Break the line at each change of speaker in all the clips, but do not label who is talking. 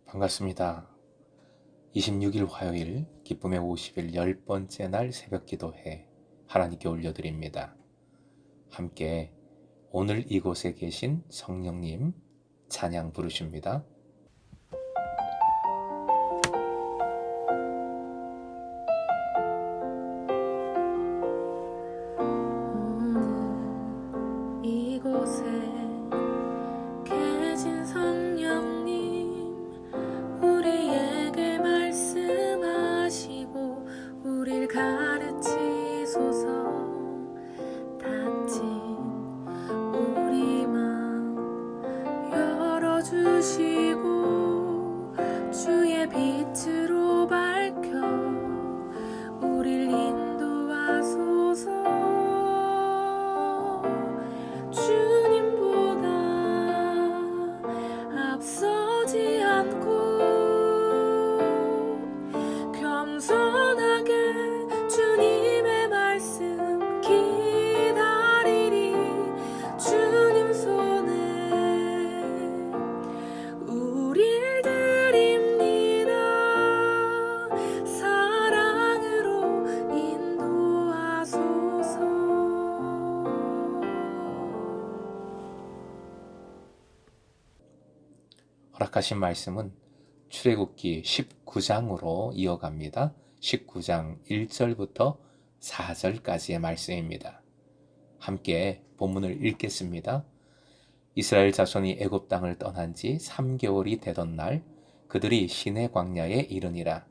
반갑습니다. 26일 화요일 기쁨의 50일 10번째 날 새벽 기도회 하나님께 올려드립니다. 함께 오늘 이곳에 계신 성령님 찬양 부르십니다.
오늘 이곳에 계신 성령님, 우리에게 말씀하시고 우릴 가르치소서. 닫힌 우리 맘 열어주시고 주의 빛으로 밝혀 우릴 인도하소서. 주님보다 앞서지 않고 겸손하게 주님의 말씀 기다리리. 주님 손에 우릴 드립니다. 사랑으로 인도하소서.
허락하신 말씀은 출애굽기 19장으로 이어갑니다. 19장 1절부터 4절까지의 말씀입니다. 함께 본문을 읽겠습니다. 이스라엘 자손이 애굽 땅을 떠난 지 3개월이 되던 날 그들이 시내 광야에 이르니라.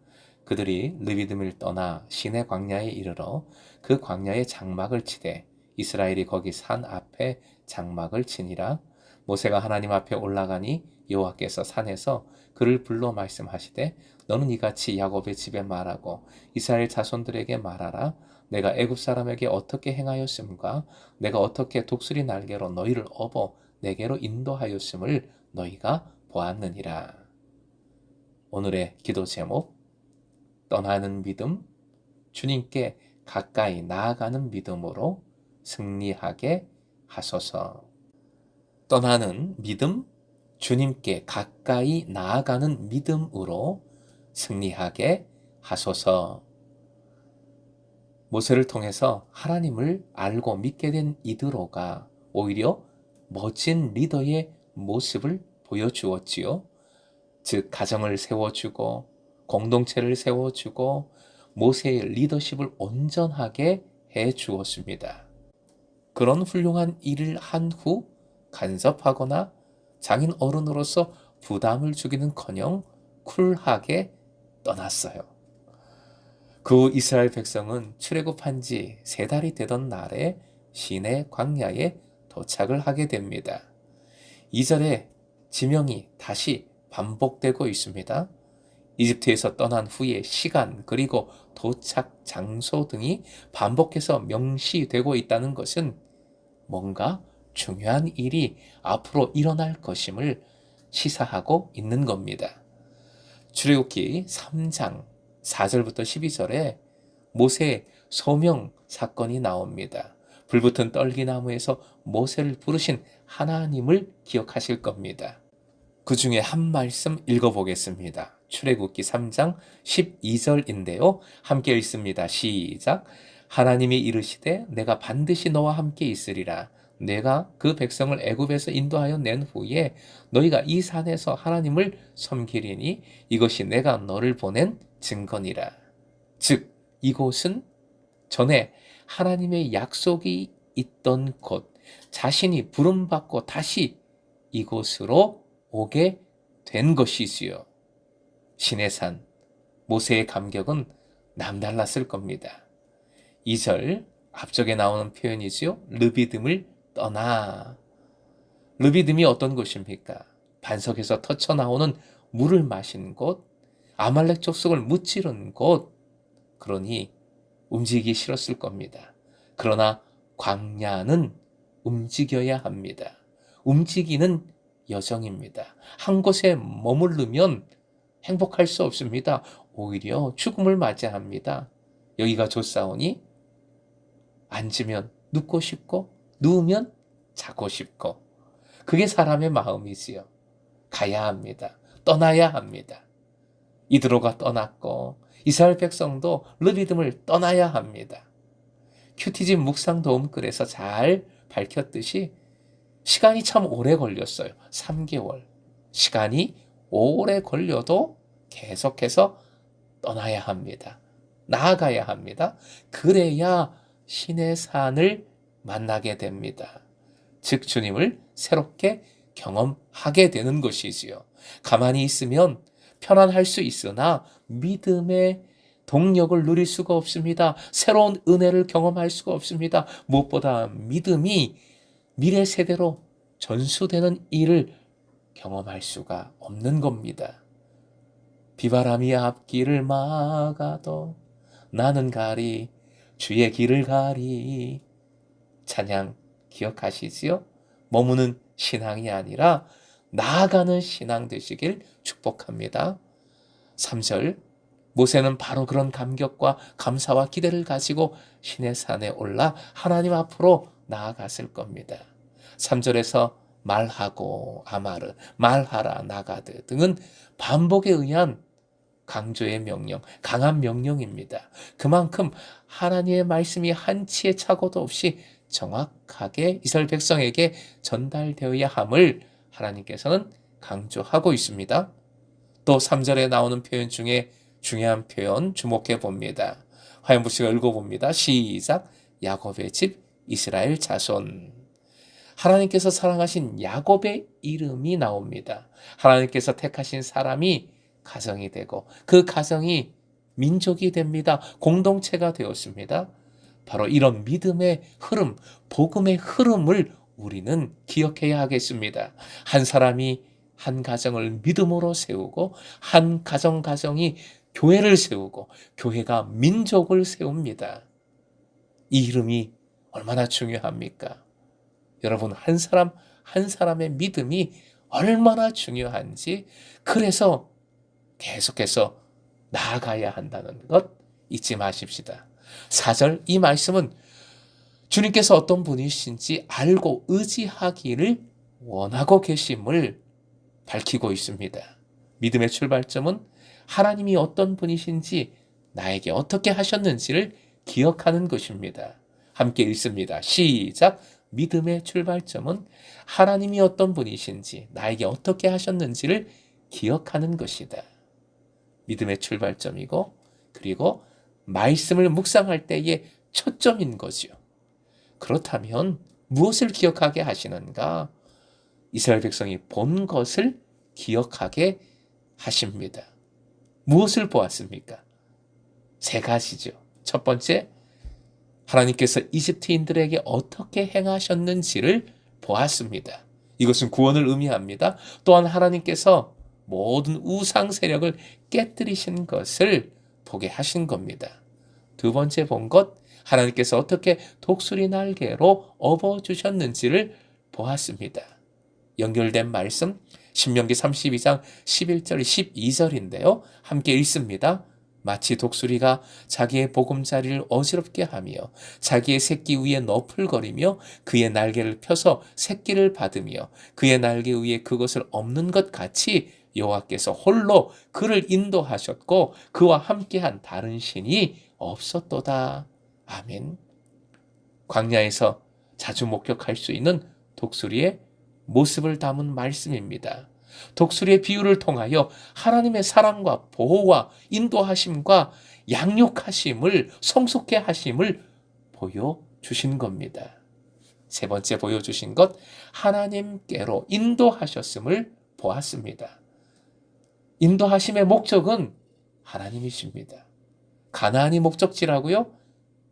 그들이 르비딤을 떠나 시내 광야에 이르러 그 광야에 장막을 치되 이스라엘이 거기 산 앞에 장막을 치니라. 모세가 하나님 앞에 올라가니 여호와께서 산에서 그를 불러 말씀하시되 너는 이같이 야곱의 집에 말하고 이스라엘 자손들에게 말하라. 내가 애굽 사람에게 어떻게 행하였음과 내가 어떻게 독수리 날개로 너희를 업어 내게로 인도하였음을 너희가 보았느니라. 오늘의 기도 제목, 떠나는 믿음, 주님께 가까이 나아가는 믿음으로 승리하게 하소서. 떠나는 믿음, 주님께 가까이 나아가는 믿음으로 승리하게 하소서. 모세를 통해서 하나님을 알고 믿게 된 이드로가 오히려 멋진 리더의 모습을 보여주었지요. 즉 가정을 세워주고 공동체를 세워주고 모세의 리더십을 온전하게 해주었습니다. 그런 훌륭한 일을 한 후 간섭하거나 장인 어른으로서 부담을 주기는커녕 쿨하게 떠났어요. 그 후 이스라엘 백성은 출애굽한 지 3달이 되던 날에 시내 광야에 도착을 하게 됩니다. 2절에 지명이 다시 반복되고 있습니다. 이집트에서 떠난 후의 시간 그리고 도착 장소 등이 반복해서 명시되고 있다는 것은 뭔가 중요한 일이 앞으로 일어날 것임을 시사하고 있는 겁니다. 출애굽기 3장 4절부터 12절에 모세의 소명 사건이 나옵니다. 불붙은 떨기나무에서 모세를 부르신 하나님을 기억하실 겁니다. 그 중에 한 말씀 읽어보겠습니다. 출애굽기 3장 12절인데요. 함께 읽습니다. 시작. 하나님이 이르시되 내가 반드시 너와 함께 있으리라. 내가 그 백성을 애굽에서 인도하여 낸 후에 너희가 이 산에서 하나님을 섬기리니 이것이 내가 너를 보낸 증거니라. 즉 이곳은 전에 하나님의 약속이 있던 곳, 자신이 부름받고 다시 이곳으로 오게 된 것이지요. 시내산, 모세의 감격은 남달랐을 겁니다. 2절 앞쪽에 나오는 표현이지요. 르비딤을 떠나. 르비딤이 어떤 곳입니까? 반석에서 터쳐나오는 물을 마신 곳, 아말렉 족속을 무찌른 곳. 그러니 움직이기 싫었을 겁니다. 그러나 광야는 움직여야 합니다. 움직이는 여정입니다. 한 곳에 머무르면 행복할 수 없습니다. 오히려 죽음을 맞이합니다. 여기가 좋사오니 앉으면 눕고 싶고 누우면 자고 싶고 그게 사람의 마음이지요. 가야 합니다. 떠나야 합니다. 이드로가 떠났고 이스라엘 백성도 르비딤을 떠나야 합니다. 큐티집 묵상 도움글에서 잘 밝혔듯이 시간이 참 오래 걸렸어요. 3개월. 시간이 오래 걸려도 계속해서 떠나야 합니다. 나아가야 합니다. 그래야 신의 산을 만나게 됩니다. 즉 주님을 새롭게 경험하게 되는 것이지요. 가만히 있으면 편안할 수 있으나 믿음의 동력을 누릴 수가 없습니다. 새로운 은혜를 경험할 수가 없습니다. 무엇보다 믿음이 미래 세대로 전수되는 일을 경험할 수가 없는 겁니다. 비바람이 앞길을 막아도 나는 가리 주의 길을 가리. 찬양 기억하시지요? 머무는 신앙이 아니라 나아가는 신앙 되시길 축복합니다. 3절 모세는 바로 그런 감격과 감사와 기대를 가지고 신의 산에 올라 하나님 앞으로 나아갔을 겁니다. 3절에서 말하고 아마르, 말하라 나가드 등은 반복에 의한 강조의 명령, 강한 명령입니다. 그만큼 하나님의 말씀이 한치의 착오도 없이 정확하게 이스라엘 백성에게 전달되어야 함을 하나님께서는 강조하고 있습니다. 또 3절에 나오는 표현 중에 중요한 표현 주목해 봅니다. 화연부 씨가 읽어봅니다. 시작. 야곱의 집 이스라엘 자손. 하나님께서 사랑하신 야곱의 이름이 나옵니다. 하나님께서 택하신 사람이 가정이 되고 그 가정이 민족이 됩니다. 공동체가 되었습니다. 바로 이런 믿음의 흐름, 복음의 흐름을 우리는 기억해야 하겠습니다. 한 사람이 한 가정을 믿음으로 세우고 한 가정이 교회를 세우고 교회가 민족을 세웁니다. 이 이름이 얼마나 중요합니까? 여러분 한 사람 한 사람의 믿음이 얼마나 중요한지 그래서 계속해서 나아가야 한다는 것 잊지 마십시다. 4절 이 말씀은 주님께서 어떤 분이신지 알고 의지하기를 원하고 계심을 밝히고 있습니다. 믿음의 출발점은 하나님이 어떤 분이신지 나에게 어떻게 하셨는지를 기억하는 것입니다. 함께 읽습니다. 시작. 믿음의 출발점은 하나님이 어떤 분이신지 나에게 어떻게 하셨는지를 기억하는 것이다. 믿음의 출발점이고 그리고 말씀을 묵상할 때의 초점인 거죠. 그렇다면 무엇을 기억하게 하시는가? 이스라엘 백성이 본 것을 기억하게 하십니다. 무엇을 보았습니까? 3가지죠. 첫 번째, 하나님께서 이집트인들에게 어떻게 행하셨는지를 보았습니다. 이것은 구원을 의미합니다. 또한 하나님께서 모든 우상 세력을 깨뜨리신 것을 보게 하신 겁니다. 두 번째 본 것, 하나님께서 어떻게 독수리 날개로 업어주셨는지를 보았습니다. 연결된 말씀, 신명기 32장 11절 12절인데요. 함께 읽습니다. 마치 독수리가 자기의 보금자리를 어지럽게 하며 자기의 새끼 위에 너풀거리며 그의 날개를 펴서 새끼를 받으며 그의 날개 위에 그것을 엎는 것 같이 여호와께서 홀로 그를 인도하셨고 그와 함께한 다른 신이 없었도다. 아멘. 광야에서 자주 목격할 수 있는 독수리의 모습을 담은 말씀입니다. 독수리의 비유를 통하여 하나님의 사랑과 보호와 인도하심과 양육하심을 성숙해 하심을 보여주신 겁니다. 세 번째 보여주신 것, 하나님께로 인도하셨음을 보았습니다. 인도하심의 목적은 하나님이십니다. 가나안이 목적지라고요?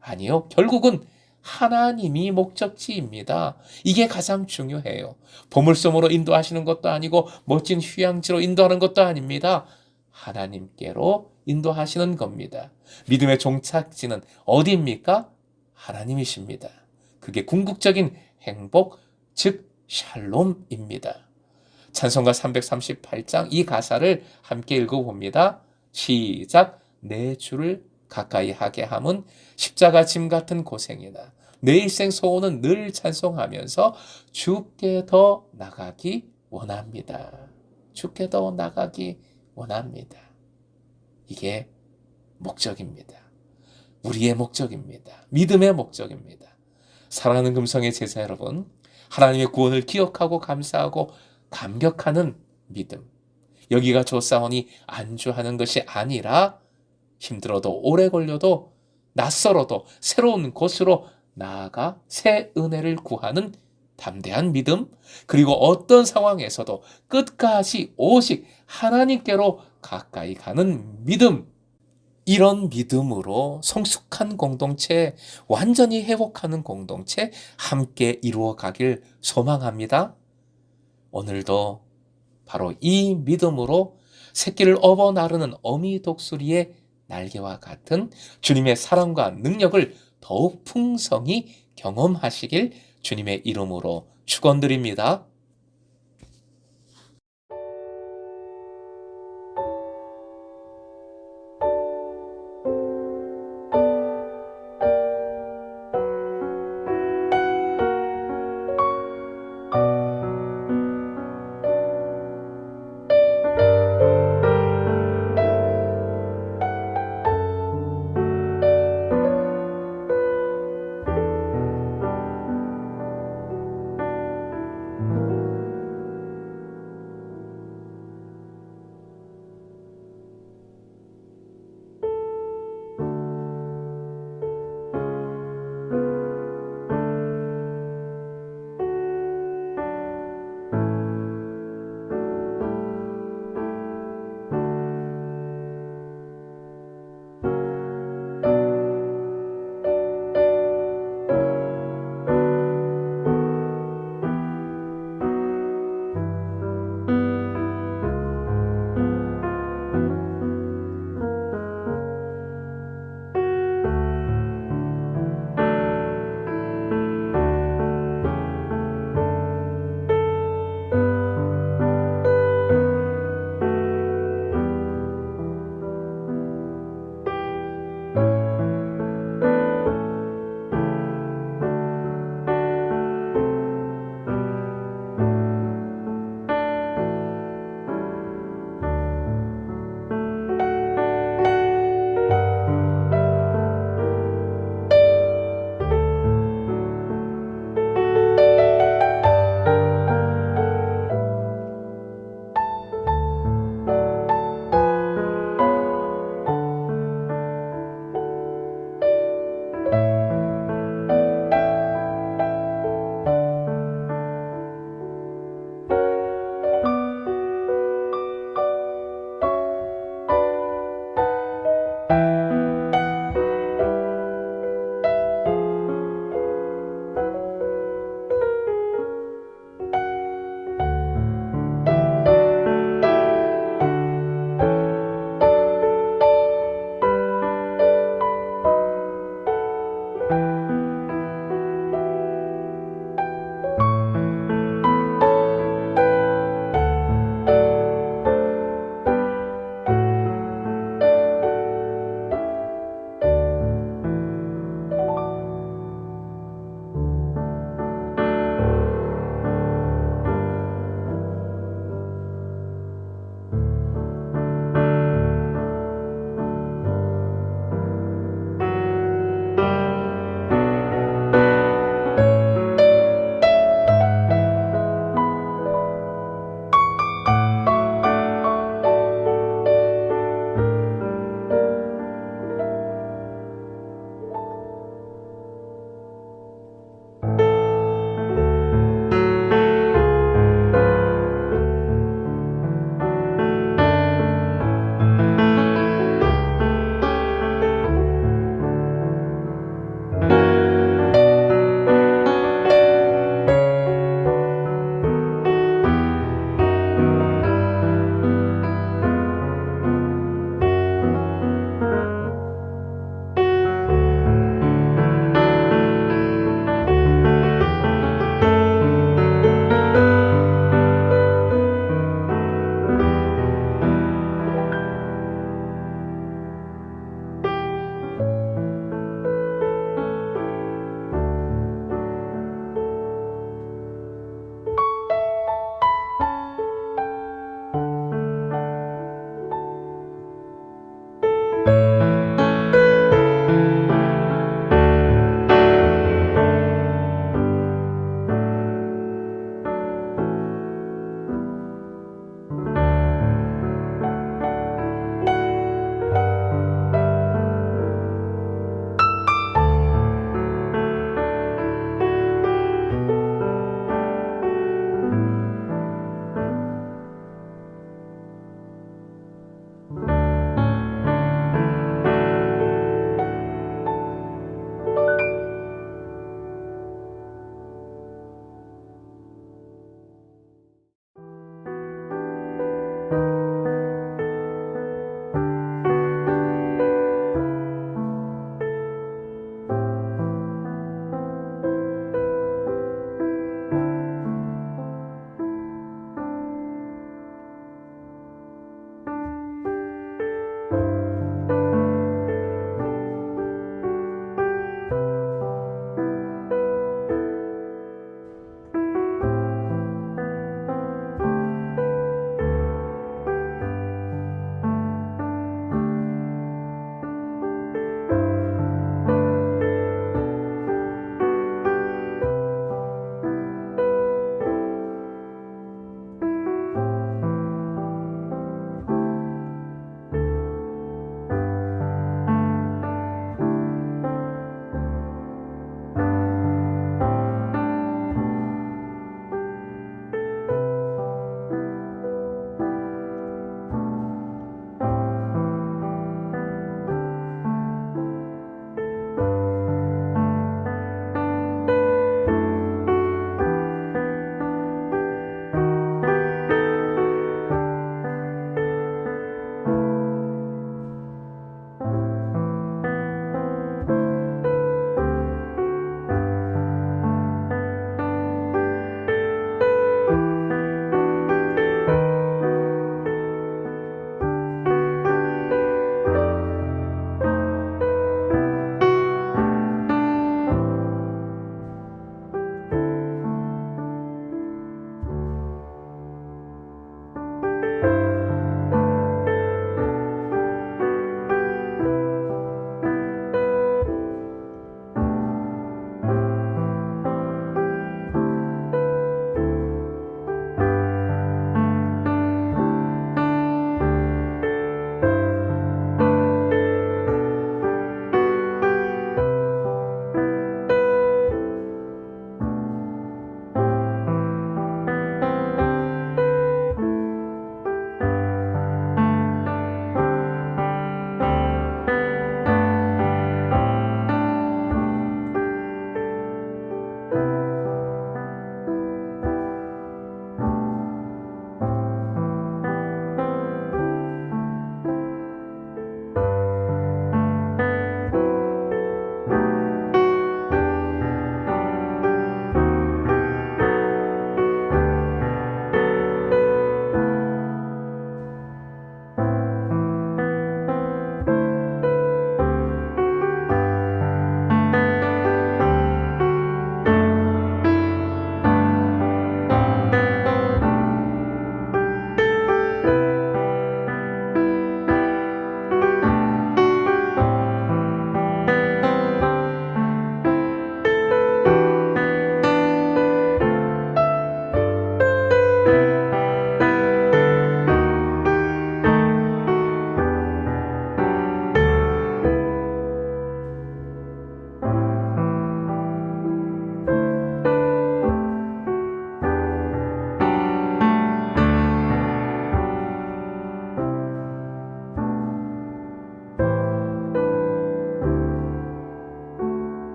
아니요. 결국은 하나님이 목적지입니다. 이게 가장 중요해요. 보물섬으로 인도하시는 것도 아니고 멋진 휴양지로 인도하는 것도 아닙니다. 하나님께로 인도하시는 겁니다. 믿음의 종착지는 어디입니까? 하나님이십니다. 그게 궁극적인 행복, 즉 샬롬입니다. 찬송가 338장 이 가사를 함께 읽어봅니다. 시작. 내 주를 가까이 하게 함은 십자가 짐 같은 고생이다. 내 일생 소원은 늘 찬송하면서 주께 더 나가기 원합니다. 주께도 나가기 원합니다. 이게 목적입니다. 우리의 목적입니다. 믿음의 목적입니다. 사랑하는 금성의 제자 여러분, 하나님의 구원을 기억하고 감사하고 감격하는 믿음. 여기가 좋사오니 안주하는 것이 아니라 힘들어도 오래 걸려도 낯설어도 새로운 곳으로 나아가 새 은혜를 구하는 담대한 믿음, 그리고 어떤 상황에서도 끝까지 오직 하나님께로 가까이 가는 믿음. 이런 믿음으로 성숙한 공동체, 완전히 회복하는 공동체 함께 이루어 가길 소망합니다. 오늘도 바로 이 믿음으로 새끼를 업어 나르는 어미 독수리의 날개와 같은 주님의 사랑과 능력을 더욱 풍성히 경험하시길 주님의 이름으로 축원드립니다.